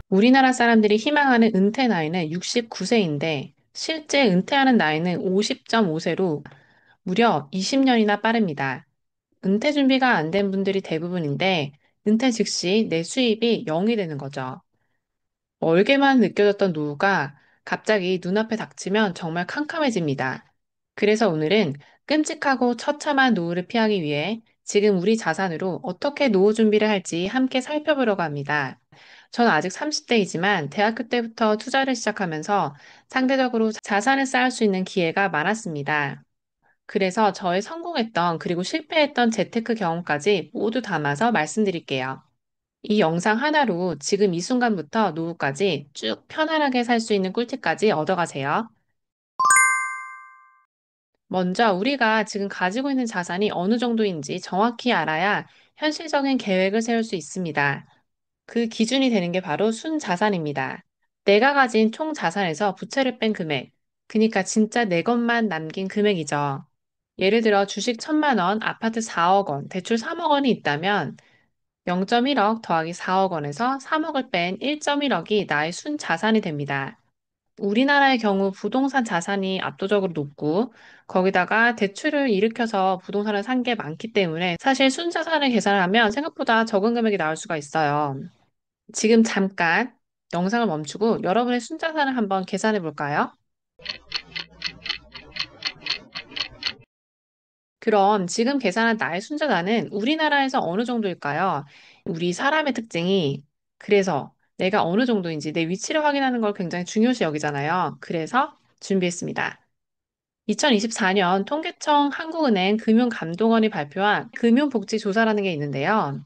우리나라 사람들이 희망하는 은퇴 나이는 69세인데 실제 은퇴하는 나이는 50.5세로 무려 20년이나 빠릅니다. 은퇴 준비가 안 된 분들이 대부분인데 은퇴 즉시 내 수입이 0이 되는 거죠. 멀게만 느껴졌던 노후가 갑자기 눈앞에 닥치면 정말 캄캄해집니다. 그래서 오늘은 끔찍하고 처참한 노후를 피하기 위해 지금 우리 자산으로 어떻게 노후 준비를 할지 함께 살펴보려고 합니다. 저는 아직 30대이지만 대학교 때부터 투자를 시작하면서 상대적으로 자산을 쌓을 수 있는 기회가 많았습니다. 그래서 저의 성공했던 그리고 실패했던 재테크 경험까지 모두 담아서 말씀드릴게요. 이 영상 하나로 지금 이 순간부터 노후까지 쭉 편안하게 살 수 있는 꿀팁까지 얻어가세요. 먼저 우리가 지금 가지고 있는 자산이 어느 정도인지 정확히 알아야 현실적인 계획을 세울 수 있습니다. 그 기준이 되는 게 바로 순자산입니다. 내가 가진 총 자산에서 부채를 뺀 금액, 그러니까 진짜 내 것만 남긴 금액이죠. 예를 들어 주식 1,000만 원, 아파트 4억 원, 대출 3억 원이 있다면 0.1억 더하기 4억 원에서 3억을 뺀 1.1억이 나의 순자산이 됩니다. 우리나라의 경우 부동산 자산이 압도적으로 높고 거기다가 대출을 일으켜서 부동산을 산 게 많기 때문에 사실 순자산을 계산하면 생각보다 적은 금액이 나올 수가 있어요. 지금 잠깐 영상을 멈추고 여러분의 순자산을 한번 계산해 볼까요? 그럼 지금 계산한 나의 순자산은 우리나라에서 어느 정도일까요? 우리 사람의 특징이 그래서 내가 어느 정도인지 내 위치를 확인하는 걸 굉장히 중요시 여기잖아요. 그래서 준비했습니다. 2024년 통계청 한국은행 금융감독원이 발표한 금융복지조사라는 게 있는데요.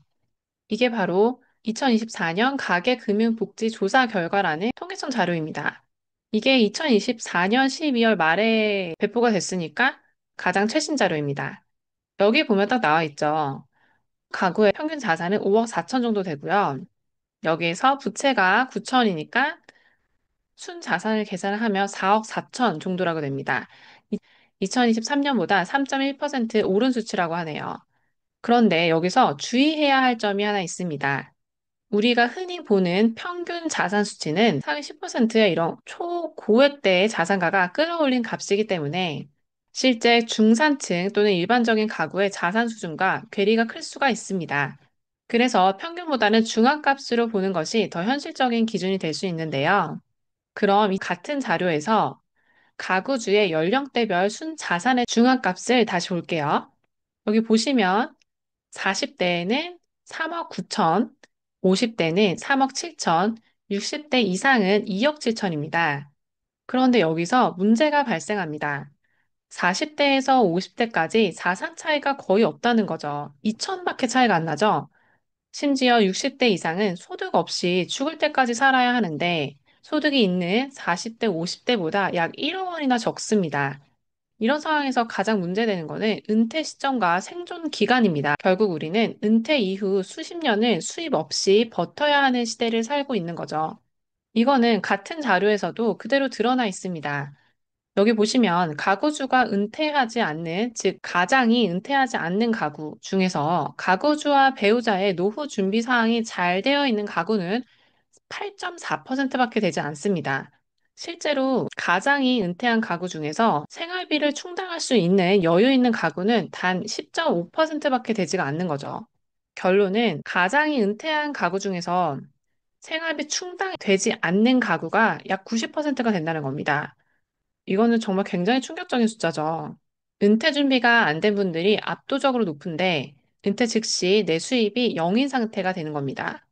이게 바로 2024년 가계금융복지조사 결과라는 통계청 자료입니다. 이게 2024년 12월 말에 배포가 됐으니까 가장 최신 자료입니다. 여기 보면 딱 나와 있죠. 가구의 평균 자산은 5억 4천 정도 되고요. 여기에서 부채가 9천이니까 순자산을 계산을 하면 4억 4천 정도라고 됩니다. 2023년보다 3.1% 오른 수치라고 하네요. 그런데 여기서 주의해야 할 점이 하나 있습니다. 우리가 흔히 보는 평균 자산 수치는 상위 10%의 이런 초고액대의 자산가가 끌어올린 값이기 때문에 실제 중산층 또는 일반적인 가구의 자산 수준과 괴리가 클 수가 있습니다. 그래서 평균보다는 중앙값으로 보는 것이 더 현실적인 기준이 될 수 있는데요. 그럼 이 같은 자료에서 가구주의 연령대별 순자산의 중앙값을 다시 볼게요. 여기 보시면 40대에는 3억 9천, 50대는 3억 7천, 60대 이상은 2억 7천입니다. 그런데 여기서 문제가 발생합니다. 40대에서 50대까지 자산 차이가 거의 없다는 거죠. 2천밖에 차이가 안 나죠? 심지어 60대 이상은 소득 없이 죽을 때까지 살아야 하는데 소득이 있는 40대, 50대보다 약 1억 원이나 적습니다. 이런 상황에서 가장 문제되는 거는 은퇴 시점과 생존 기간입니다. 결국 우리는 은퇴 이후 수십 년을 수입 없이 버텨야 하는 시대를 살고 있는 거죠. 이거는 같은 자료에서도 그대로 드러나 있습니다. 여기 보시면 가구주가 은퇴하지 않는, 즉 가장이 은퇴하지 않는 가구 중에서 가구주와 배우자의 노후 준비 사항이 잘 되어 있는 가구는 8.4%밖에 되지 않습니다. 실제로 가장이 은퇴한 가구 중에서 생활비를 충당할 수 있는 여유 있는 가구는 단 10.5%밖에 되지가 않는 거죠. 결론은 가장이 은퇴한 가구 중에서 생활비 충당이 되지 않는 가구가 약 90%가 된다는 겁니다. 이거는 정말 굉장히 충격적인 숫자죠. 은퇴 준비가 안 된 분들이 압도적으로 높은데 은퇴 즉시 내 수입이 0인 상태가 되는 겁니다.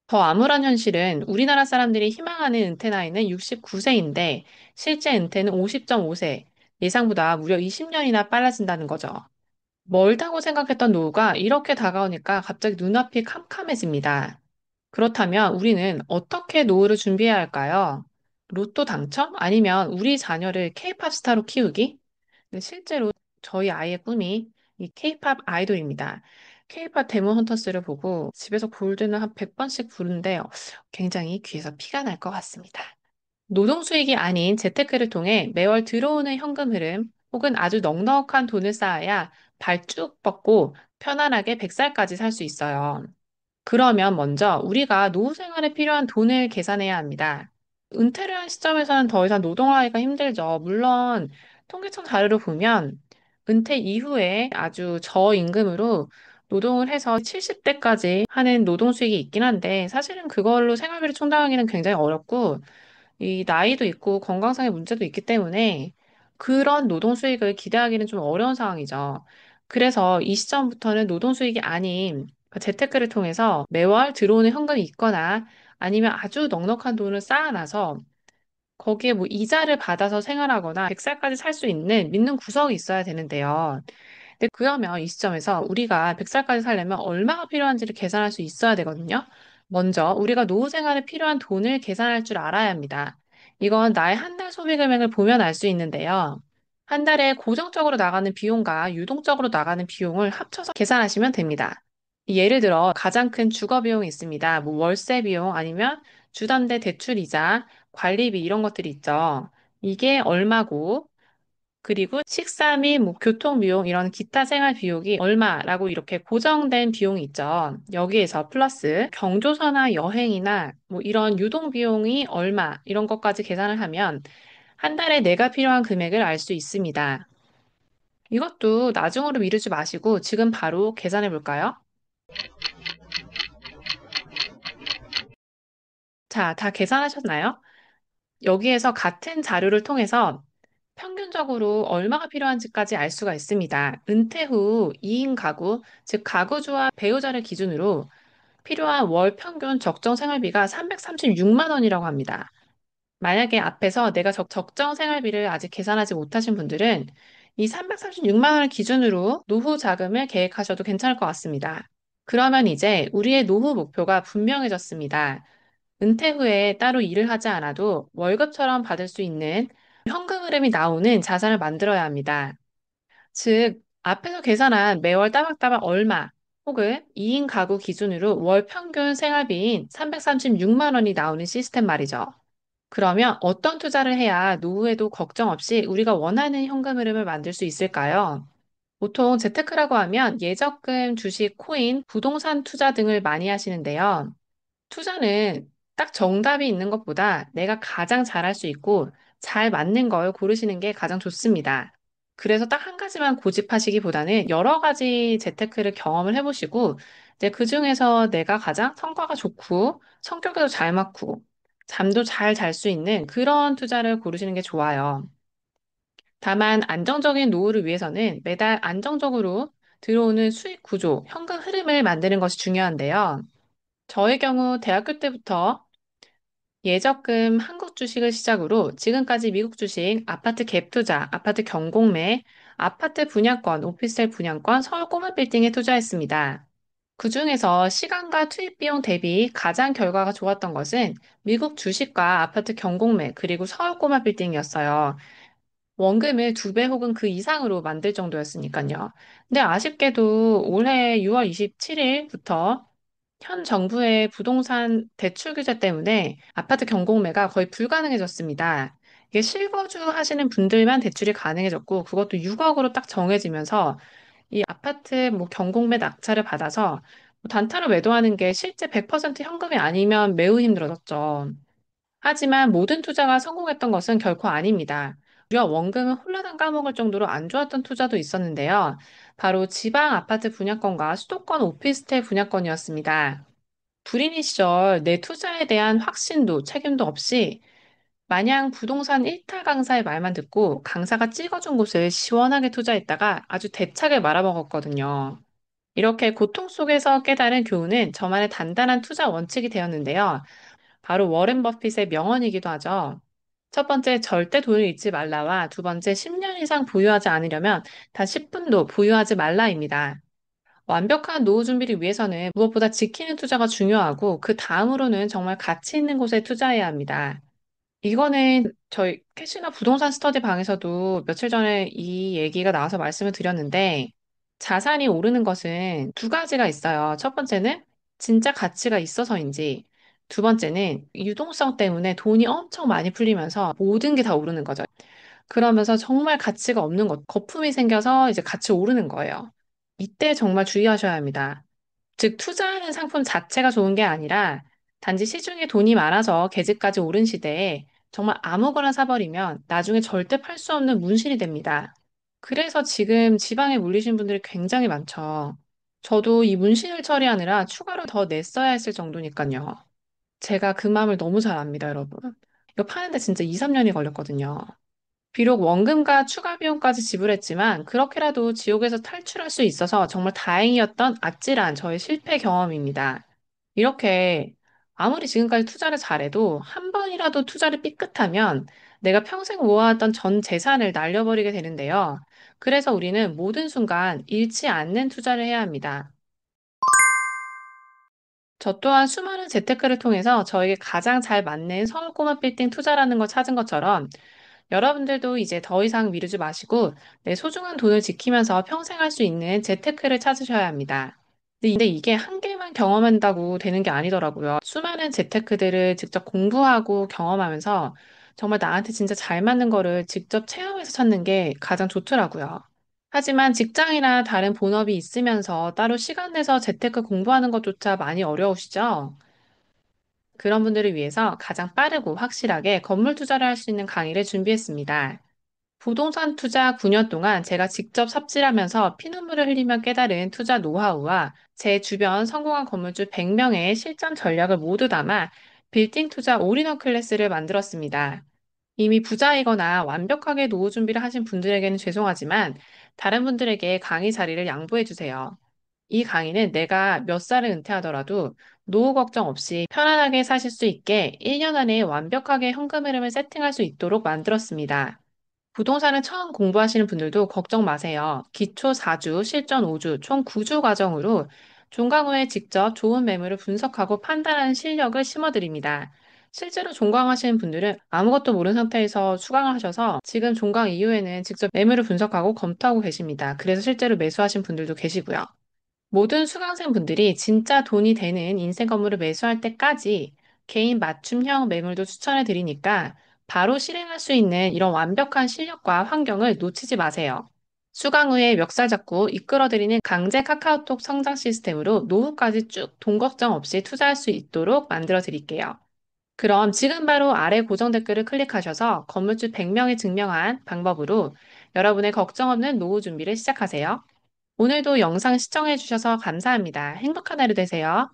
더 암울한 현실은 우리나라 사람들이 희망하는 은퇴 나이는 69세인데 실제 은퇴는 50.5세, 예상보다 무려 20년이나 빨라진다는 거죠. 멀다고 생각했던 노후가 이렇게 다가오니까 갑자기 눈앞이 캄캄해집니다. 그렇다면 우리는 어떻게 노후를 준비해야 할까요? 로또 당첨? 아니면 우리 자녀를 케이팝 스타로 키우기? 근데 실제로 저희 아이의 꿈이 이 케이팝 아이돌입니다. 케이팝 데몬 헌터스를 보고 집에서 골든을 한 100번씩 부르는데 굉장히 귀에서 피가 날 것 같습니다. 노동 수익이 아닌 재테크를 통해 매월 들어오는 현금 흐름 혹은 아주 넉넉한 돈을 쌓아야 발 쭉 뻗고 편안하게 100살까지 살 수 있어요. 그러면 먼저 우리가 노후 생활에 필요한 돈을 계산해야 합니다. 은퇴를 한 시점에서는 더 이상 노동하기가 힘들죠. 물론 통계청 자료를 보면 은퇴 이후에 아주 저임금으로 노동을 해서 70대까지 하는 노동 수익이 있긴 한데 사실은 그걸로 생활비를 충당하기는 굉장히 어렵고 이 나이도 있고 건강상의 문제도 있기 때문에 그런 노동 수익을 기대하기는 좀 어려운 상황이죠. 그래서 이 시점부터는 노동 수익이 아닌 재테크를 통해서 매월 들어오는 현금이 있거나 아니면 아주 넉넉한 돈을 쌓아놔서 거기에 뭐 이자를 받아서 생활하거나 100살까지 살 수 있는 믿는 구석이 있어야 되는데요. 근데 그러면 이 시점에서 우리가 100살까지 살려면 얼마가 필요한지를 계산할 수 있어야 되거든요. 먼저 우리가 노후 생활에 필요한 돈을 계산할 줄 알아야 합니다. 이건 나의 한 달 소비 금액을 보면 알 수 있는데요. 한 달에 고정적으로 나가는 비용과 유동적으로 나가는 비용을 합쳐서 계산하시면 됩니다. 예를 들어 가장 큰 주거 비용이 있습니다. 뭐 월세 비용 아니면 주담대 대출이자 관리비 이런 것들이 있죠. 이게 얼마고 그리고 식사 및 뭐 교통 비용 이런 기타 생활 비용이 얼마라고 이렇게 고정된 비용이 있죠. 여기에서 플러스 경조사나 여행이나 뭐 이런 유동 비용이 얼마 이런 것까지 계산을 하면 한 달에 내가 필요한 금액을 알 수 있습니다. 이것도 나중으로 미루지 마시고 지금 바로 계산해 볼까요? 자, 다 계산하셨나요? 여기에서 같은 자료를 통해서 평균적으로 얼마가 필요한지까지 알 수가 있습니다. 은퇴 후 2인 가구, 즉 가구주와 배우자를 기준으로 필요한 월 평균 적정 생활비가 336만 원이라고 합니다. 만약에 앞에서 내가 적정 생활비를 아직 계산하지 못하신 분들은 이 336만 원을 기준으로 노후 자금을 계획하셔도 괜찮을 것 같습니다. 그러면 이제 우리의 노후 목표가 분명해졌습니다. 은퇴 후에 따로 일을 하지 않아도 월급처럼 받을 수 있는 현금 흐름이 나오는 자산을 만들어야 합니다. 즉, 앞에서 계산한 매월 따박따박 얼마 혹은 2인 가구 기준으로 월 평균 생활비인 336만 원이 나오는 시스템 말이죠. 그러면 어떤 투자를 해야 노후에도 걱정 없이 우리가 원하는 현금 흐름을 만들 수 있을까요? 보통 재테크라고 하면 예적금, 주식, 코인, 부동산 투자 등을 많이 하시는데요. 투자는 딱 정답이 있는 것보다 내가 가장 잘할 수 있고 잘 맞는 걸 고르시는 게 가장 좋습니다. 그래서 딱 한 가지만 고집하시기보다는 여러 가지 재테크를 경험을 해보시고 이제 그 중에서 내가 가장 성과가 좋고 성격에도 잘 맞고 잠도 잘 잘 수 있는 그런 투자를 고르시는 게 좋아요. 다만 안정적인 노후를 위해서는 매달 안정적으로 들어오는 수익 구조, 현금 흐름을 만드는 것이 중요한데요. 저의 경우 대학교 때부터 예적금 한국 주식을 시작으로 지금까지 미국 주식, 아파트 갭 투자, 아파트 경공매, 아파트 분양권, 오피스텔 분양권, 서울 꼬마 빌딩에 투자했습니다. 그중에서 시간과 투입 비용 대비 가장 결과가 좋았던 것은 미국 주식과 아파트 경공매, 그리고 서울 꼬마 빌딩이었어요. 원금을 2배 혹은 그 이상으로 만들 정도였으니까요. 근데 아쉽게도 올해 6월 27일부터 현 정부의 부동산 대출 규제 때문에 아파트 경공매가 거의 불가능해졌습니다. 이게 실거주 하시는 분들만 대출이 가능해졌고 그것도 6억으로 딱 정해지면서 이 아파트 뭐 경공매 낙찰을 받아서 뭐 단타로 매도하는 게 실제 100% 현금이 아니면 매우 힘들어졌죠. 하지만 모든 투자가 성공했던 것은 결코 아닙니다. 우리가 원금을 홀라당 까먹을 정도로 안 좋았던 투자도 있었는데요. 바로 지방 아파트 분양권과 수도권 오피스텔 분양권이었습니다. 불인이 시절 내 투자에 대한 확신도 책임도 없이 마냥 부동산 일타 강사의 말만 듣고 강사가 찍어준 곳을 시원하게 투자했다가 아주 대차게 말아먹었거든요. 이렇게 고통 속에서 깨달은 교훈은 저만의 단단한 투자 원칙이 되었는데요. 바로 워렌 버핏의 명언이기도 하죠. 첫 번째, 절대 돈을 잃지 말라와 두 번째, 10년 이상 보유하지 않으려면 단 10분도 보유하지 말라입니다. 완벽한 노후 준비를 위해서는 무엇보다 지키는 투자가 중요하고 그 다음으로는 정말 가치 있는 곳에 투자해야 합니다. 이거는 저희 캐시나 부동산 스터디 방에서도 며칠 전에 이 얘기가 나와서 말씀을 드렸는데 자산이 오르는 것은 두 가지가 있어요. 첫 번째는 진짜 가치가 있어서인지 두 번째는 유동성 때문에 돈이 엄청 많이 풀리면서 모든 게 다 오르는 거죠. 그러면서 정말 가치가 없는 것, 거품이 생겨서 이제 같이 오르는 거예요. 이때 정말 주의하셔야 합니다. 즉, 투자하는 상품 자체가 좋은 게 아니라 단지 시중에 돈이 많아서 계집까지 오른 시대에 정말 아무거나 사버리면 나중에 절대 팔 수 없는 문신이 됩니다. 그래서 지금 지방에 물리신 분들이 굉장히 많죠. 저도 이 문신을 처리하느라 추가로 더 냈어야 했을 정도니까요. 제가 그 마음을 너무 잘 압니다, 여러분. 이거 파는데 진짜 2, 3년이 걸렸거든요. 비록 원금과 추가 비용까지 지불했지만 그렇게라도 지옥에서 탈출할 수 있어서 정말 다행이었던 아찔한 저의 실패 경험입니다. 이렇게 아무리 지금까지 투자를 잘해도 한 번이라도 투자를 삐끗하면 내가 평생 모아왔던 전 재산을 날려버리게 되는데요. 그래서 우리는 모든 순간 잃지 않는 투자를 해야 합니다. 저 또한 수많은 재테크를 통해서 저에게 가장 잘 맞는 서울 꼬마 빌딩 투자라는 걸 찾은 것처럼 여러분들도 이제 더 이상 미루지 마시고 내 소중한 돈을 지키면서 평생 할 수 있는 재테크를 찾으셔야 합니다. 근데 이게 한 개만 경험한다고 되는 게 아니더라고요. 수많은 재테크들을 직접 공부하고 경험하면서 정말 나한테 진짜 잘 맞는 거를 직접 체험해서 찾는 게 가장 좋더라고요. 하지만 직장이나 다른 본업이 있으면서 따로 시간 내서 재테크 공부하는 것조차 많이 어려우시죠? 그런 분들을 위해서 가장 빠르고 확실하게 건물 투자를 할 수 있는 강의를 준비했습니다. 부동산 투자 9년 동안 제가 직접 삽질하면서 피눈물을 흘리며 깨달은 투자 노하우와 제 주변 성공한 건물주 100명의 실전 전략을 모두 담아 빌딩 투자 올인원 클래스를 만들었습니다. 이미 부자이거나 완벽하게 노후 준비를 하신 분들에게는 죄송하지만 다른 분들에게 강의 자리를 양보해 주세요. 이 강의는 내가 몇 살을 은퇴하더라도 노후 걱정 없이 편안하게 사실 수 있게 1년 안에 완벽하게 현금 흐름을 세팅할 수 있도록 만들었습니다. 부동산을 처음 공부하시는 분들도 걱정 마세요. 기초 4주, 실전 5주, 총 9주 과정으로 종강 후에 직접 좋은 매물을 분석하고 판단하는 실력을 심어드립니다. 실제로 종강하시는 분들은 아무것도 모르는 상태에서 수강을 하셔서 지금 종강 이후에는 직접 매물을 분석하고 검토하고 계십니다. 그래서 실제로 매수하신 분들도 계시고요. 모든 수강생분들이 진짜 돈이 되는 인생 건물을 매수할 때까지 개인 맞춤형 매물도 추천해 드리니까 바로 실행할 수 있는 이런 완벽한 실력과 환경을 놓치지 마세요. 수강 후에 멱살 잡고 이끌어드리는 강제 카카오톡 성장 시스템으로 노후까지 쭉 돈 걱정 없이 투자할 수 있도록 만들어 드릴게요. 그럼 지금 바로 아래 고정 댓글을 클릭하셔서 건물주 100명이 증명한 방법으로 여러분의 걱정 없는 노후 준비를 시작하세요. 오늘도 영상 시청해 주셔서 감사합니다. 행복한 하루 되세요.